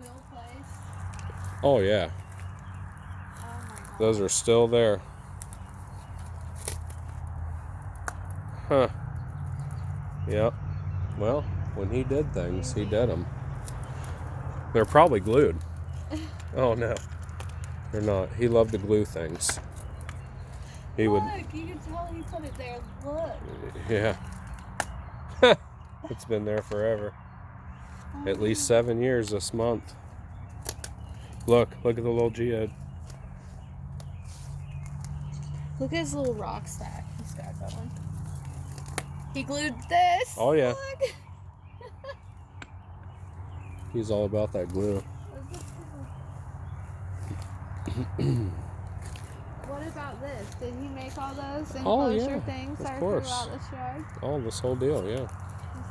Bill place? Oh yeah. Oh my God. Those are still there. Huh. Yep. Well, when he did things, he did them. They're probably glued. Oh no, they're not. He loved to glue things. He Look, would. you can tell he put it there. Look. Yeah. It's been there forever. At least 7 years this month. Look at the little geode. Look at his little rock stack he's got going. He glued this. Oh yeah. Look. He's all about that glue. What about this? Did he make all those enclosure things of that course. throughout this yard? Oh, this whole deal, yeah. Let's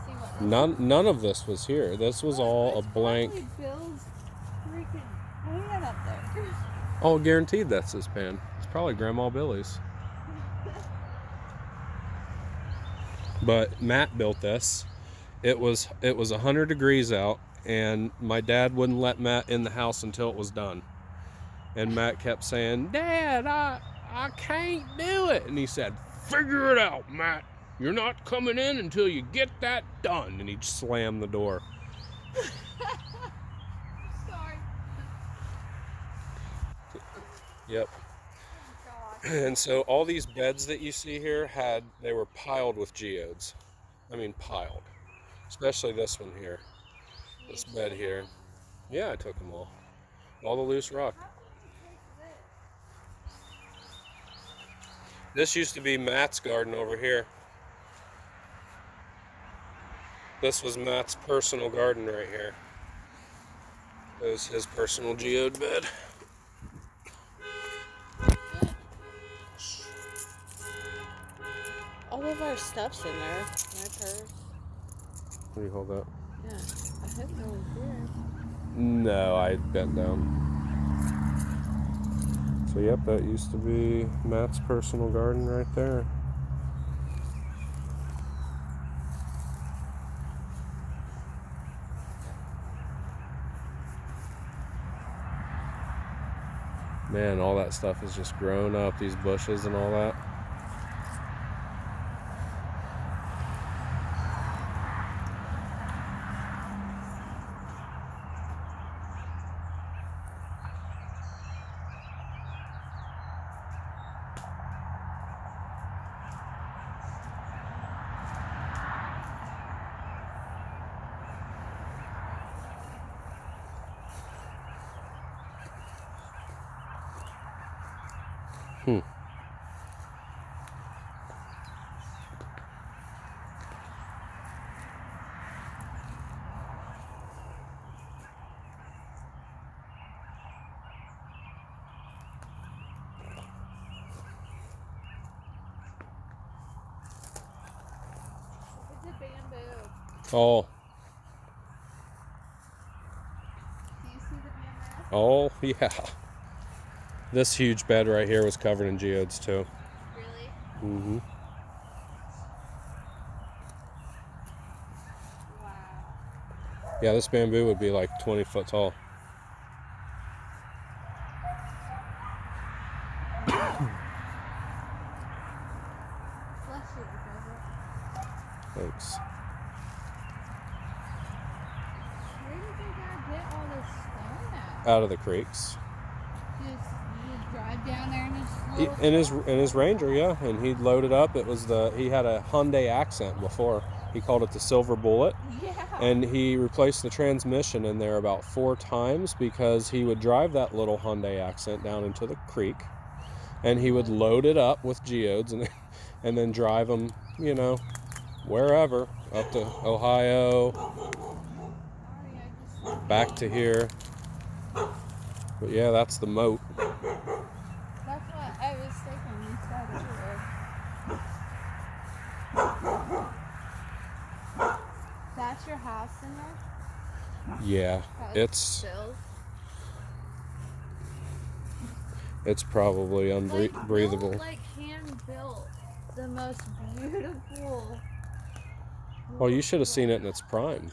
see what None of this was here. This was all a blank. Bill's freaking pan up there. Oh, guaranteed that's his pan. It's probably Grandma Billy's. But Matt built this. It was 100 degrees out, and my dad wouldn't let Matt in the house until it was done. And Matt kept saying, "Dad, I can't do it." And he said, "Figure it out, Matt. You're not coming in until you get that done." And he'd slam the door. Sorry. Yep. Oh, And so all these beds that you see here they were piled with geodes. I mean piled. Especially this one here. This bed here. Yeah, I took them all. All the loose rock. This used to be Matt's garden over here. This was Matt's personal garden right here. It was his personal geode bed. all of our stuff's in there. My purse. What do you hold that? Yeah, I hope no one's here. No, I bent down. So yep, that used to be Matt's personal garden right there. Man, all that stuff has just grown up, these bushes and all that. It's a bamboo. Oh. Do you see the bamboo? Oh, yeah. This huge bed right here was covered in geodes too. Really? Mm-hmm. Wow. Yeah, this bamboo would be like 20 foot tall. Bless you, brother. Thanks. Where did your dad get all this stone at? Out of the creeks. You just drive down there in his little In his Ranger, yeah, and he'd load it up. It was he had a Hyundai Accent before. He called it the Silver Bullet. Yeah. And he replaced the transmission in there about 4 times because he would drive that little Hyundai Accent down into the creek, and he would load it up with geodes and then drive them, you know, wherever, up to Ohio, back to here. But yeah, that's the moat. That's what I was thinking. You said earlier. That's your house in there? Yeah, it's probably unbreathable. Like hand built, the most beautiful. Oh, you should have seen it in its prime.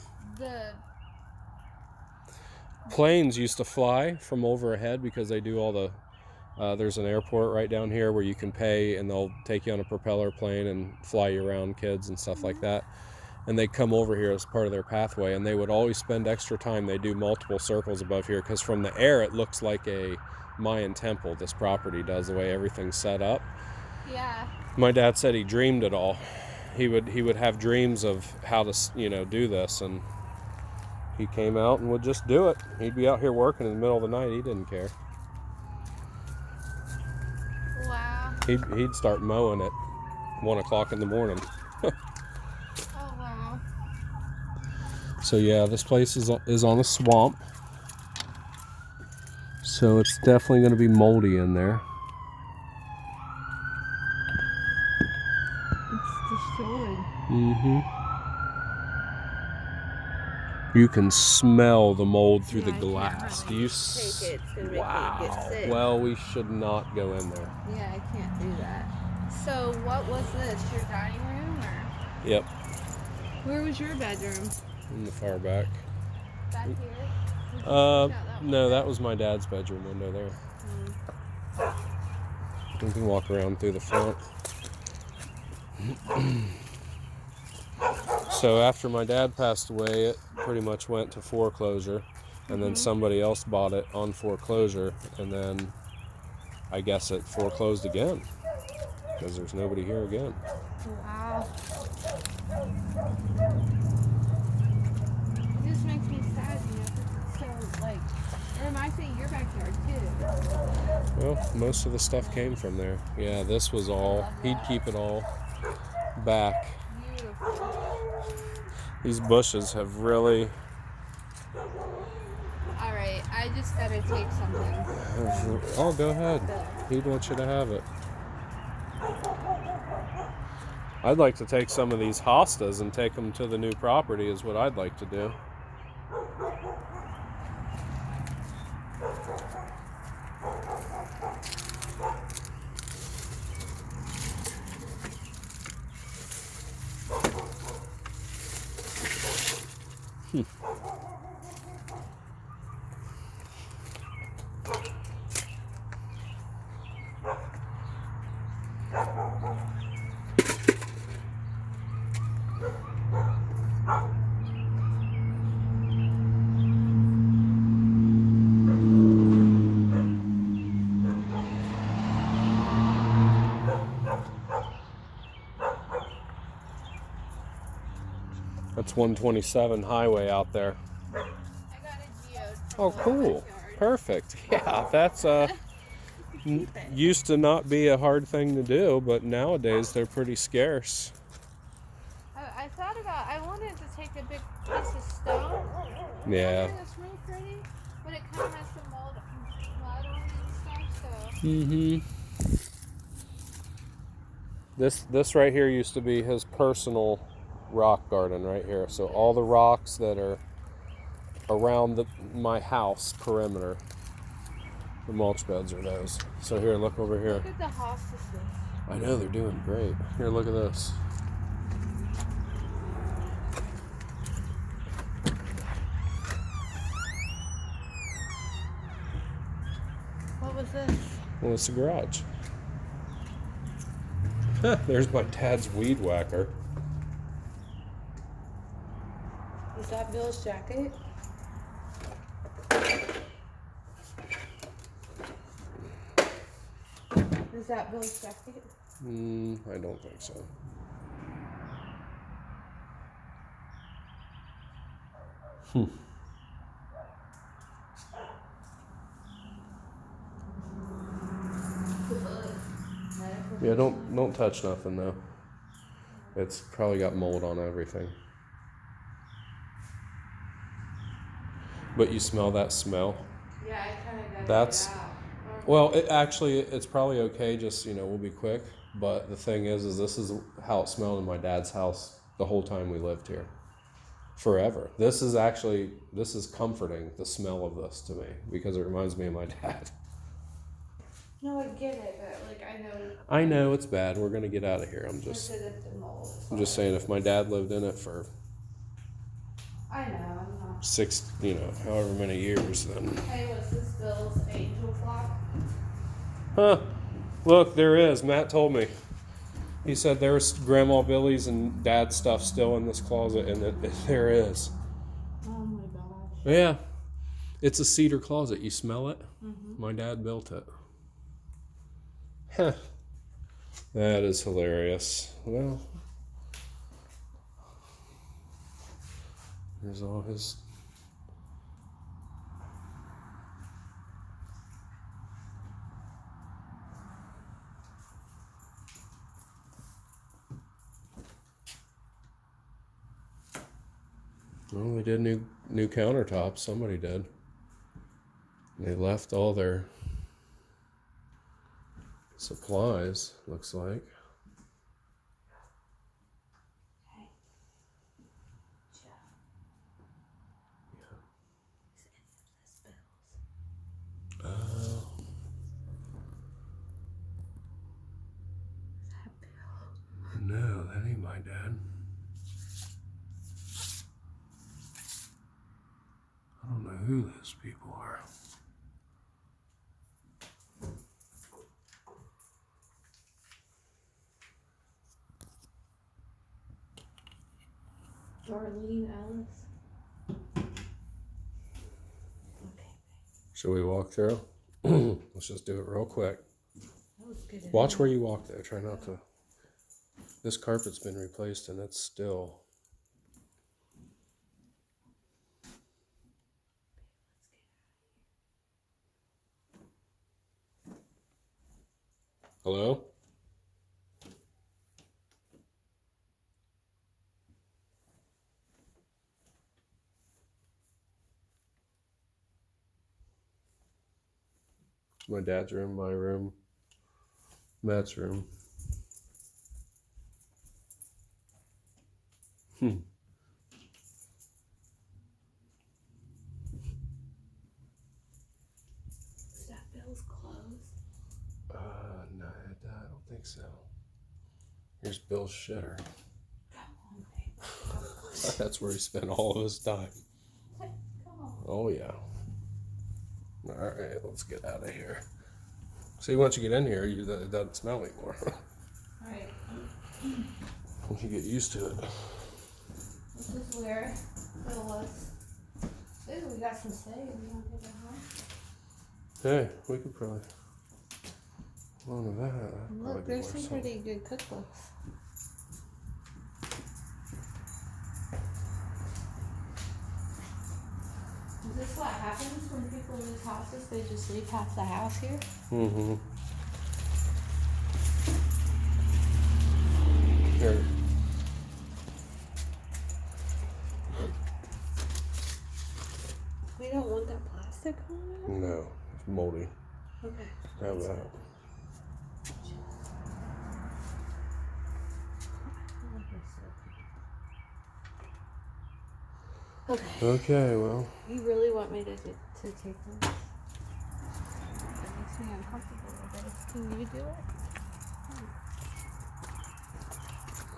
Planes used to fly from overhead because they do all the, there's an airport right down here where you can pay and they'll take you on a propeller plane and fly you around, kids and stuff like that. And they come over here as part of their pathway, and they would always spend extra time. They do multiple circles above here because from the air it looks like a Mayan temple. This property does, the way everything's set up. Yeah. My dad said he dreamed it all. He would have dreams of how to, do this, and he came out and would just do it. He'd be out here working in the middle of the night. He didn't care. Wow. He'd start mowing at 1 o'clock in the morning. Oh wow. So yeah, this place is on a swamp. So it's definitely going to be moldy in there. It's destroyed. Mm-hmm. You can smell the mold through the glass. Do you? Take it. It's gonna make Wow. me get sick. Well, we should not go in there. Yeah, I can't do that. So what was this? Your dining room or? Yep. Where was your bedroom? In the far back. Back here? No, that was my dad's bedroom window there. We can walk around through the front. So after my dad passed away, it pretty much went to foreclosure, and then somebody else bought it on foreclosure, and then I guess it foreclosed again because there's nobody here again. Wow. It just makes me sad, so it reminds me of your backyard too. Well, most of the stuff came from there. Yeah, this was all, he'd keep it all back. Beautiful. These bushes have really... Alright, I just gotta take something. Oh, go ahead. He'd want you to have it. I'd like to take some of these hostas and take them to the new property is what I'd like to do. That's 127 highway out there. I got a geode. Oh, cool. Perfect. Yeah, that's used to not be a hard thing to do, but nowadays they're pretty scarce. I thought about, I wanted to take a big piece of stone. Yeah. It's really pretty, but it kind of has some mud on it and stuff, so. Mm-hmm. This right here used to be his personal rock garden right here. So all the rocks that are around my house perimeter, the mulch beds are those. So here, look over here. Look at the hospices. I know, they're doing great. Here, look at this. What was this? Well, it's a garage. There's my dad's weed whacker. Is that Bill's jacket? Is that Bill's jacket? I don't think so. Yeah, don't touch nothing though. It's probably got mold on everything. But you smell that smell? Yeah, I kind of got That's it out. well, it's probably okay, just we'll be quick, but the thing is this is how it smelled in my dad's house the whole time we lived here. Forever. This is comforting, the smell of this to me, because it reminds me of my dad. No, I get it, but I know it's bad. We're gonna get out of here. I'm just saying, if my dad lived in it for I know, I'm not however many years then. Hey, was this Bill's angel clock? Huh. Look, there is. Matt told me. He said there's Grandma Billy's and Dad's stuff still in this closet, and there is. Oh my gosh. Yeah. It's a cedar closet. You smell it? Mm-hmm. My dad built it. Huh. That is hilarious. Well, there's all his... Well, we did new countertops. Somebody did. They left all their supplies, looks like. Hey. Jeff. Yeah. Is any of this Bill's? Oh. Is that Bill? No, that ain't my dad. I don't know who those people are. Darlene Ellis. Okay. Should we walk through? Let's just do it real quick. That was good. Watch where you walk though. Try not to. This carpet's been replaced and it's still. Hello? My dad's room, my room, Matt's room. Is that Bill's clothes? No, I don't think so. Here's Bill's shitter. Come on, babe. That's where he spent all of his time. Come on. Oh, yeah. All right, let's get out of here. See, once you get in here, it doesn't smell anymore. Alright. Once you get used to it. This is where Bill was. Ooh, we got some steak. You want to take it home? Hey, we could probably. Look at that. That'd probably Look, be there's worth some something. pretty good cookbooks. Is this what happens when people lose houses? They just leave half the house here? Mm-hmm. Here. We don't want that plastic on it? No, it's moldy. Okay. Have that. Okay. Okay, well. You really want me to take this? It makes me uncomfortable with this. Can you do it?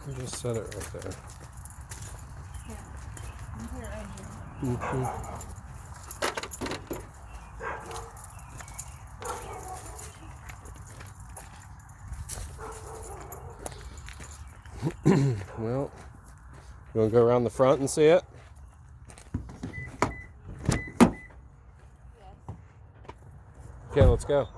I'll just set it right there. Yeah. I'm here right here. Mm-hmm. Well, you want to go around the front and see it? Yes. Okay, let's go.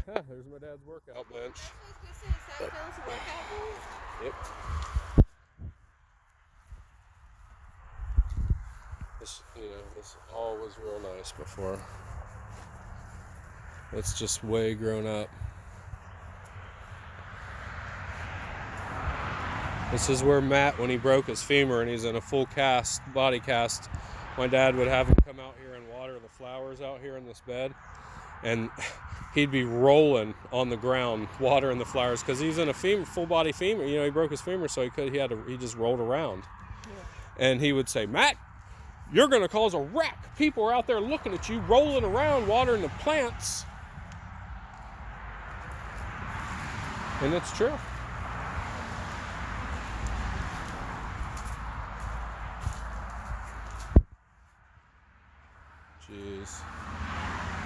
Alright. There's my dad's workout bench. That's what I was gonna say. Is that Bill's workout room? Yep. This all was real nice before. It's just way grown up. This is where Matt, when he broke his femur and he's in a full cast, body cast, my dad would have him come out here and water the flowers out here in this bed. And he'd be rolling on the ground, watering the flowers, because he's in a full body femur. He broke his femur, so he just rolled around. Yeah. And he would say, Matt, You're going to cause a wreck. People are out there looking at you, rolling around, watering the plants. And it's true. Jeez.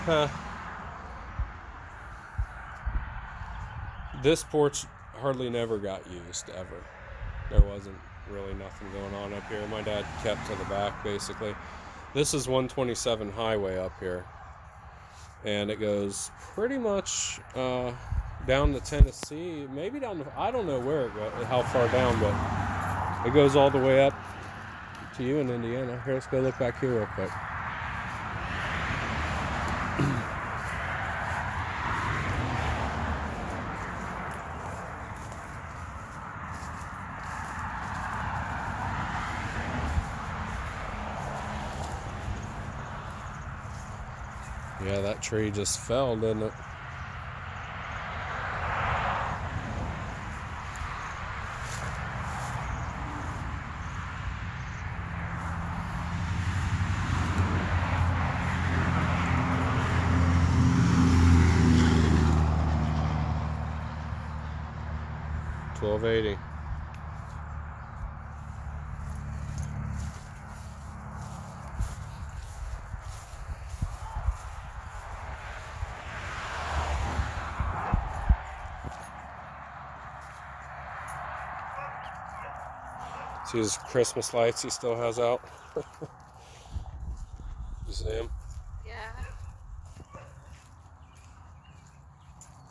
Huh. This porch hardly never got used, ever. There wasn't really nothing going on up here. My dad kept to the back, basically. This is 127 highway up here. And it goes pretty much down to Tennessee, maybe down to, I don't know where it goes, how far down, but it goes all the way up to you in Indiana. Here, let's go look back here real quick. Yeah, that tree just fell, didn't it? $12.80. See his Christmas lights he still has out? You see him? Yeah.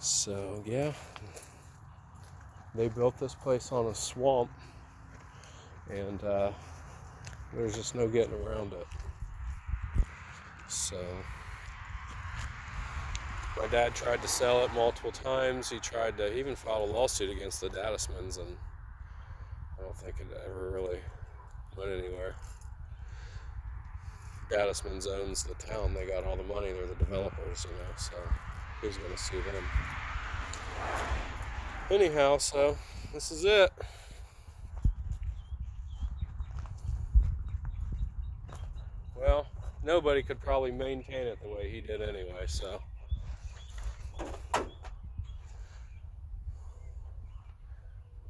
So, yeah. They built this place on a swamp. And there's just no getting around it. So, my dad tried to sell it multiple times. He tried to even file a lawsuit against the Dadismans, and I don't think it ever really went anywhere. Dadismans owns the town. They got all the money. They're the developers, you know, so who's going to sue them? Anyhow, so this is it. Well, nobody could probably maintain it the way he did anyway, so.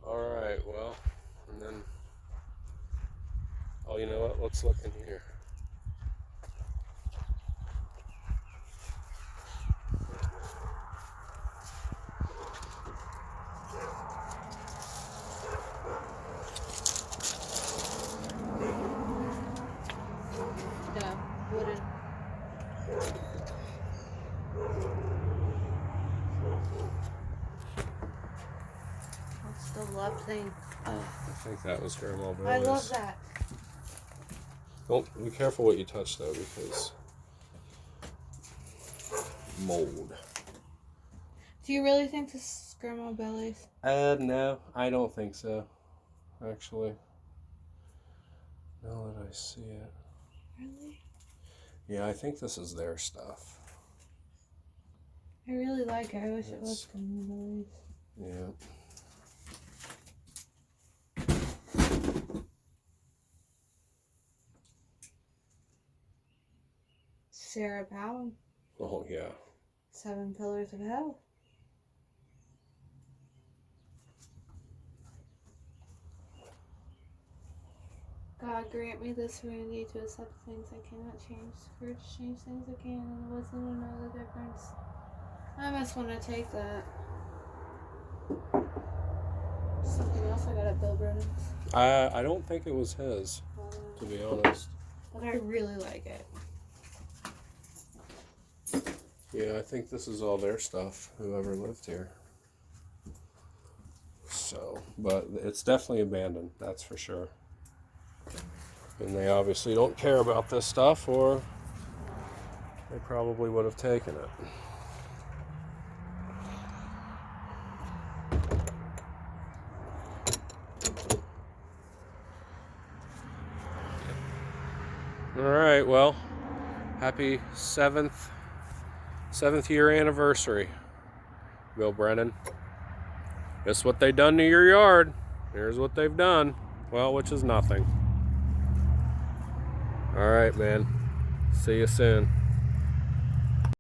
Alright, well, and then, oh, you know what, let's look in here. Yeah, wooden. What's the left thing? Oh, I think that was Grandma Billy's. I love that. Don't be careful what you touch though, because mold. Do you really think this is Grandma Billy's? No, I don't think so. Actually, now that I see it. Really? Yeah, I think this is their stuff. I really like it. I wish it was Grandma Billy's. Yeah. Sarah Palin. Oh, yeah. 7 Pillars of Hell. God grant me the serenity to accept things I cannot change, for to change things I can, and the wisdom to know the difference. I must want to take that. Something else I got at Bill Brennan's. I don't think it was his, to be honest. But I really like it. Yeah, I think this is all their stuff, whoever lived here. So, but it's definitely abandoned, that's for sure. And they obviously don't care about this stuff, or they probably would have taken it. All right, well, happy seventh year anniversary, Bill Brennan. Guess what they done to your yard? Here's what they've done. Well, which is nothing. All right, man. See you soon.